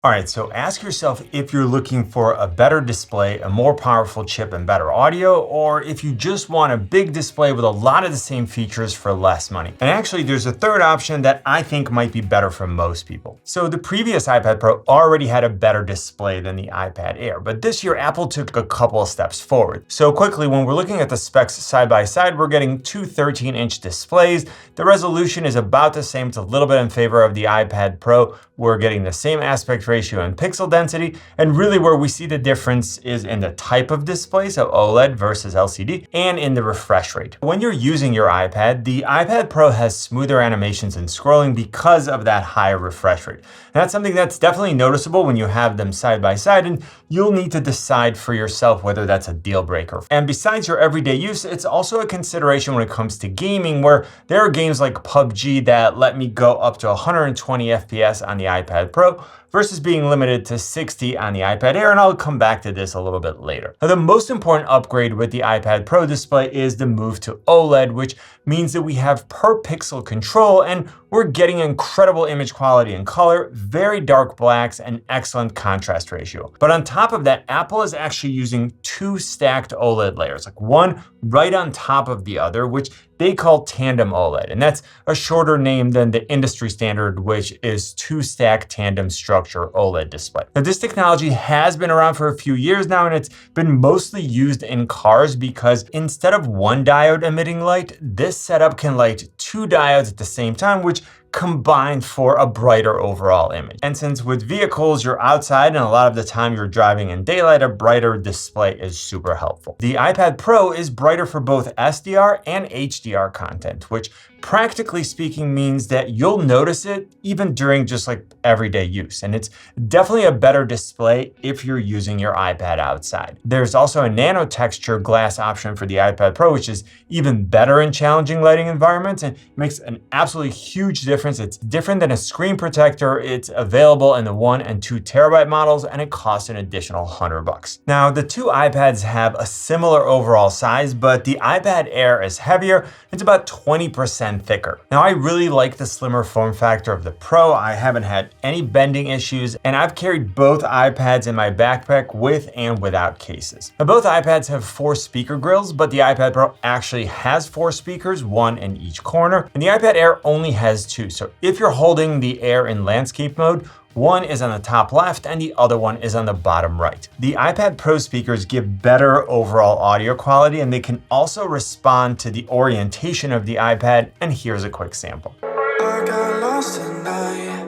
All right, so ask yourself if you're looking for a better display, a more powerful chip, and better audio, or if you just want a big display with a lot of the same features for less money. And actually, there's a third option that I think might be better for most people. So the previous iPad Pro already had a better display than the iPad Air, but this year Apple took a couple of steps forward. So quickly, when we're looking at the specs side by side, we're getting two 13-inch displays. The resolution is about the same. It's a little bit in favor of the iPad Pro. We're getting the same aspect ratio and pixel density, and really where we see the difference is in the type of display, so OLED versus LCD, and in the refresh rate. When you're using your iPad, the iPad Pro has smoother animations and scrolling because of that higher refresh rate. And that's something that's definitely noticeable when you have them side by side, and you'll need to decide for yourself whether that's a deal breaker. And besides your everyday use, it's also a consideration when it comes to gaming, where there are games like PUBG that let me go up to 120 FPS on the iPad Pro versus being limited to 60 on the iPad Air, and I'll come back to this a little bit later. Now, the most important upgrade with the iPad Pro display is the move to OLED, which means that we have per pixel control, and we're getting incredible image quality and color, very dark blacks, and excellent contrast ratio. But on top of that, Apple is actually using two stacked OLED layers, like one right on top of the other, which they call tandem OLED. And that's a shorter name than the industry standard, which is two stack tandem structure OLED display. Now, this technology has been around for a few years now, and it's been mostly used in cars because instead of one diode emitting light, this setup can light two diodes at the same time, which combined for a brighter overall image. And since with vehicles you're outside and a lot of the time you're driving in daylight, a brighter display is super helpful. The iPad Pro is brighter for both SDR and HDR content, which practically speaking means that you'll notice it even during just like everyday use. And it's definitely a better display if you're using your iPad outside. There's also a nano texture glass option for the iPad Pro, which is even better in challenging lighting environments and makes an absolutely huge difference. It's different than a screen protector. It's available in the 1 and 2 terabyte models, and it costs an additional $100. Now, the two iPads have a similar overall size, but the iPad Air is heavier. It's about 20% thicker. Now, I really like the slimmer form factor of the Pro. I haven't had any bending issues, and I've carried both iPads in my backpack with and without cases. Now, both iPads have 4 speaker grills, but the iPad Pro actually has 4 speakers, 1 in each corner, and the iPad Air only has 2. So if you're holding the Air in landscape mode, one is on the top left and the other one is on the bottom right. The iPad Pro speakers give better overall audio quality, and they can also respond to the orientation of the iPad, and here's a quick sample. I got lost tonight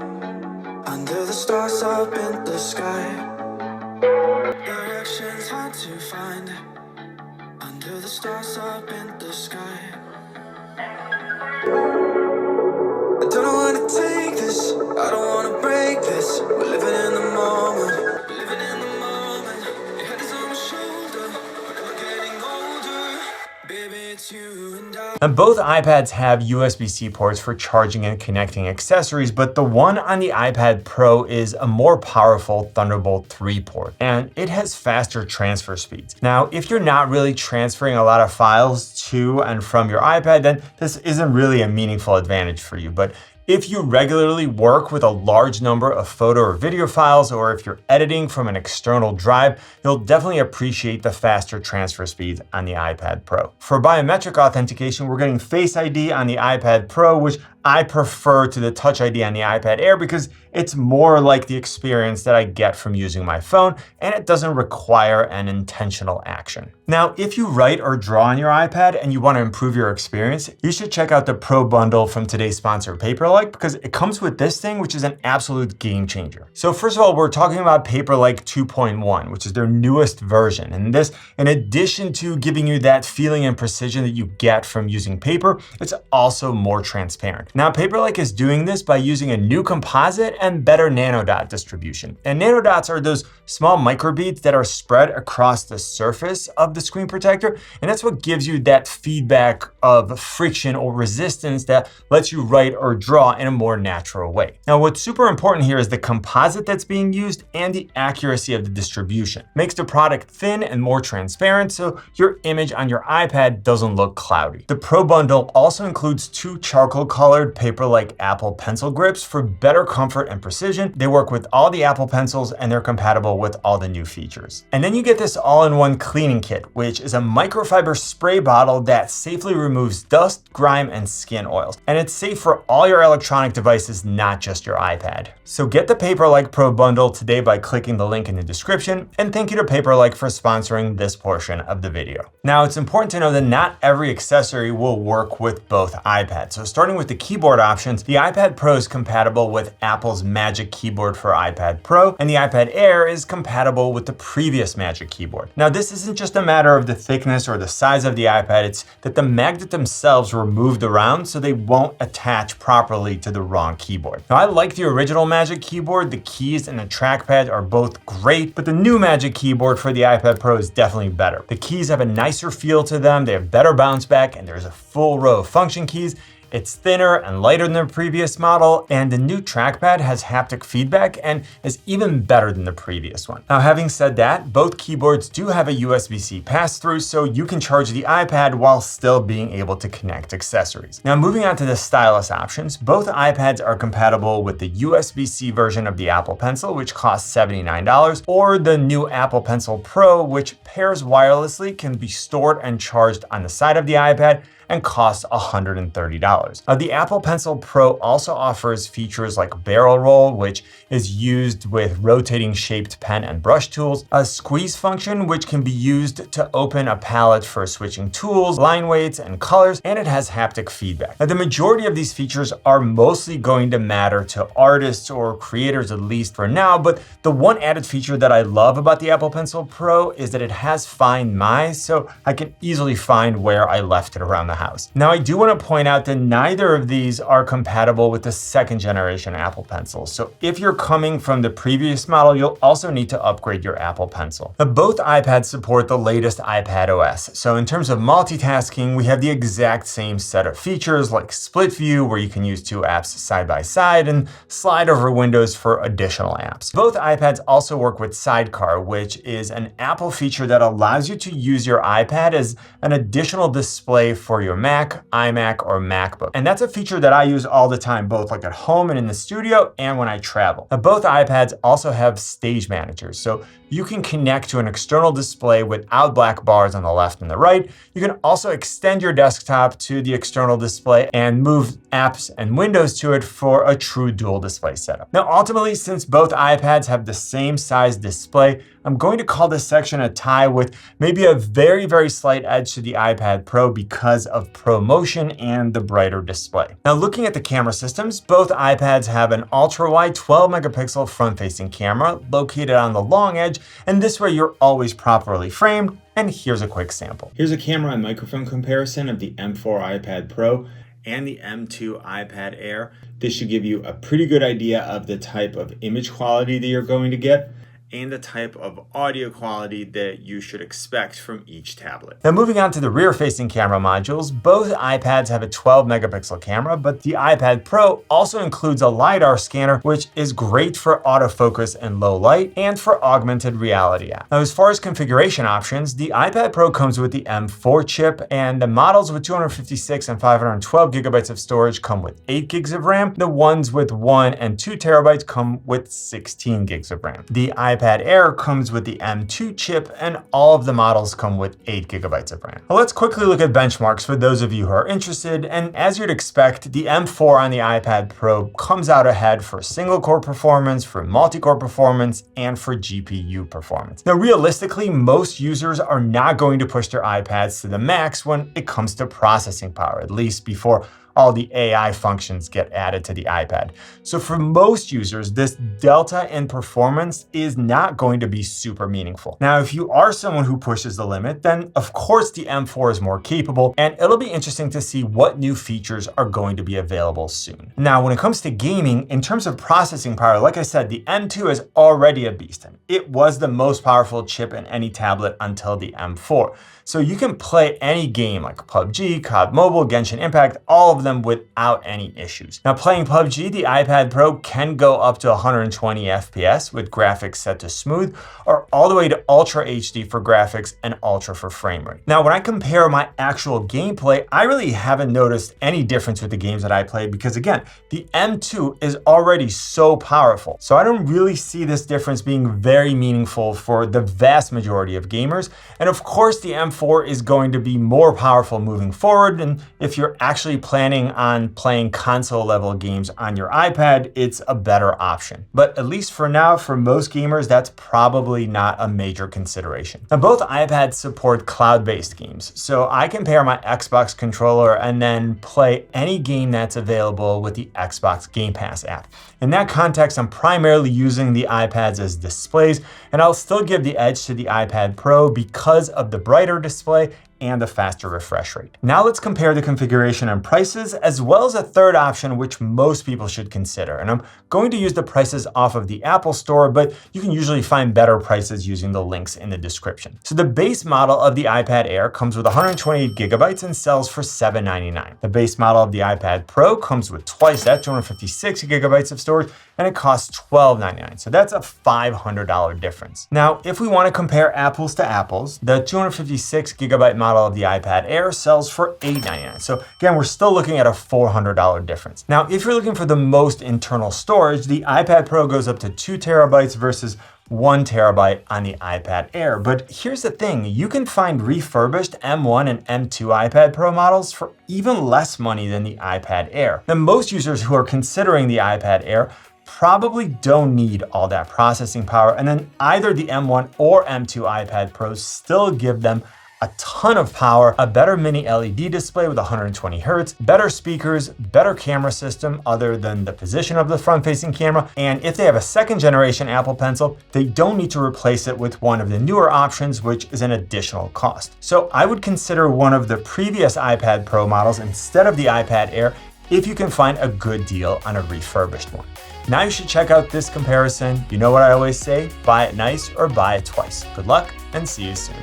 under the stars up in the sky. Directions hard to find under the stars up in the sky. I don't know how to take this, I don't wanna break this. We're living in the moment, living in the moment. Your head is on my shoulder, but we're getting older. Baby, it's you and I. And both iPads have USB-C ports for charging and connecting accessories, but the one on the iPad Pro is a more powerful Thunderbolt 3 port, and it has faster transfer speeds. Now, if you're not really transferring a lot of files to and from your iPad, then this isn't really a meaningful advantage for you. But if you regularly work with a large number of photo or video files, or if you're editing from an external drive, you'll definitely appreciate the faster transfer speeds on the iPad Pro. For biometric authentication, we're getting Face ID on the iPad Pro, which I prefer to the Touch ID on the iPad Air because it's more like the experience that I get from using my phone, and it doesn't require an intentional action. Now, if you write or draw on your iPad and you want to improve your experience, you should check out the Pro bundle from today's sponsor, Paperlike, because it comes with this thing, which is an absolute game changer. So first of all, we're talking about Paperlike 2.1, which is their newest version. And this, in addition to giving you that feeling and precision that you get from using paper, it's also more transparent. Now, Paperlike is doing this by using a new composite and better nanodot distribution. And nanodots are those small microbeads that are spread across the surface of the screen protector, and that's what gives you that feedback of friction or resistance that lets you write or draw in a more natural way. Now, what's super important here is the composite that's being used and the accuracy of the distribution. Makes the product thin and more transparent, so your image on your iPad doesn't look cloudy. The Pro bundle also includes 2 charcoal colors colored paper-like Apple Pencil grips for better comfort and precision. They work with all the Apple Pencils and they're compatible with all the new features. And then you get this all-in-one cleaning kit, which is a microfiber spray bottle that safely removes dust, grime, and skin oils. And it's safe for all your electronic devices, not just your iPad. So get the Paperlike Pro bundle today by clicking the link in the description, and thank you to Paperlike for sponsoring this portion of the video. Now, it's important to know that not every accessory will work with both iPads. So starting with the keyboard options, the iPad Pro is compatible with Apple's Magic Keyboard for iPad Pro, and the iPad Air is compatible with the previous Magic Keyboard. Now, this isn't just a matter of the thickness or the size of the iPad, it's that the magnet themselves were moved around so they won't attach properly to the wrong keyboard. Now, I like the original Magic Keyboard. The keys and the trackpad are both great, but the new Magic Keyboard for the iPad Pro is definitely better. The keys have a nicer feel to them, they have better bounce back, and there's a full row of function keys. It's thinner and lighter than the previous model, and the new trackpad has haptic feedback and is even better than the previous one. Now, having said that, both keyboards do have a USB-C pass-through, so you can charge the iPad while still being able to connect accessories. Now, moving on to the stylus options, both iPads are compatible with the USB-C version of the Apple Pencil, which costs $79, or the new Apple Pencil Pro, which pairs wirelessly, can be stored and charged on the side of the iPad, and costs $130. Now, the Apple Pencil Pro also offers features like barrel roll, which is used with rotating shaped pen and brush tools, a squeeze function, which can be used to open a palette for switching tools, line weights, and colors, and it has haptic feedback. Now, the majority of these features are mostly going to matter to artists or creators, at least for now, but the one added feature that I love about the Apple Pencil Pro is that it has Find My, so I can easily find where I left it around the house. Now, I do want to point out that neither of these are compatible with the second generation Apple Pencil. So if you're coming from the previous model, you'll also need to upgrade your Apple Pencil. Now, both iPads support the latest iPad OS. So in terms of multitasking, we have the exact same set of features like split view, where you can use two apps side by side, and slide over windows for additional apps. Both iPads also work with Sidecar, which is an Apple feature that allows you to use your iPad as an additional display for your Mac, iMac, or MacBook. And that's a feature that I use all the time, both like at home and in the studio and when I travel. Now, both iPads also have stage managers, so you can connect to an external display without black bars on the left and the right. You can also extend your desktop to the external display and move apps and windows to it for a true dual display setup. Now, ultimately, since both iPads have the same size display, I'm going to call this section a tie with maybe a very, very slight edge to the iPad Pro because of ProMotion and the brighter display. Now, looking at the camera systems, both iPads have an ultra-wide 12-megapixel front-facing camera located on the long edge, and this way you're always properly framed. And here's a quick sample. Here's a camera and microphone comparison of the M4 iPad Pro and the M2 iPad Air. This should give you a pretty good idea of the type of image quality that you're going to get and the type of audio quality that you should expect from each tablet. Now, moving on to the rear-facing camera modules, both iPads have a 12-megapixel camera, but the iPad Pro also includes a LiDAR scanner, which is great for autofocus in low light and for augmented reality apps. Now, as far as configuration options, the iPad Pro comes with the M4 chip, and the models with 256 and 512 gigabytes of storage come with 8 gigs of RAM. The ones with 1 and 2 terabytes come with 16 gigs of RAM. The iPad Air comes with the M2 chip, and all of the models come with 8 gigabytes of RAM. Now, let's quickly look at benchmarks for those of you who are interested, and as you'd expect, the M4 on the iPad Pro comes out ahead for single-core performance, for multi-core performance, and for GPU performance. Now, realistically, most users are not going to push their iPads to the max when it comes to processing power, at least before all the AI functions get added to the iPad. So for most users, this delta in performance is not going to be super meaningful. Now, if you are someone who pushes the limit, then of course the M4 is more capable, and it'll be interesting to see what new features are going to be available soon. Now, when it comes to gaming, in terms of processing power, like I said, the M2 is already a beast, and it was the most powerful chip in any tablet until the M4. So you can play any game like PUBG, COD Mobile, Genshin Impact, all of of them without any issues. Now, playing PUBG, the iPad Pro can go up to 120 FPS with graphics set to smooth, or all the way to Ultra HD for graphics and Ultra for frame rate. Now, when I compare my actual gameplay, I really haven't noticed any difference with the games that I played because, again, the M2 is already so powerful. So I don't really see this difference being very meaningful for the vast majority of gamers. And of course, the M4 is going to be more powerful moving forward. And if you're actually planning on playing console level games on your iPad, it's a better option. But at least for now, for most gamers, that's probably not a major consideration. Now, both iPads support cloud-based games. So I can pair my Xbox controller and then play any game that's available with the Xbox Game Pass app. In that context, I'm primarily using the iPads as displays, and I'll still give the edge to the iPad Pro because of the brighter display and a faster refresh rate. Now let's compare the configuration and prices, as well as a third option which most people should consider. And I'm going to use the prices off of the Apple Store, but you can usually find better prices using the links in the description. So the base model of the iPad Air comes with 128 gigabytes and sells for $799. The base model of the iPad Pro comes with twice that, 256 gigabytes of storage, and it costs $1299. So that's a $500 difference. Now, if we want to compare apples to apples, the 256 gigabyte model of the iPad Air sells for $899. So again, we're still looking at a $400 difference. Now, if you're looking for the most internal storage, the iPad Pro goes up to 2 terabytes versus 1 terabyte on the iPad Air. But here's the thing, you can find refurbished M1 and M2 iPad Pro models for even less money than the iPad Air. Now, most users who are considering the iPad Air probably don't need all that processing power, and then either the M1 or M2 iPad Pros still give them a ton of power, a better mini LED display with 120 Hertz, better speakers, better camera system other than the position of the front-facing camera, and if they have a second generation Apple Pencil, they don't need to replace it with one of the newer options, which is an additional cost. So I would consider one of the previous iPad Pro models instead of the iPad Air if you can find a good deal on a refurbished one. Now you should check out this comparison. You know what I always say, buy it nice or buy it twice. Good luck and see you soon.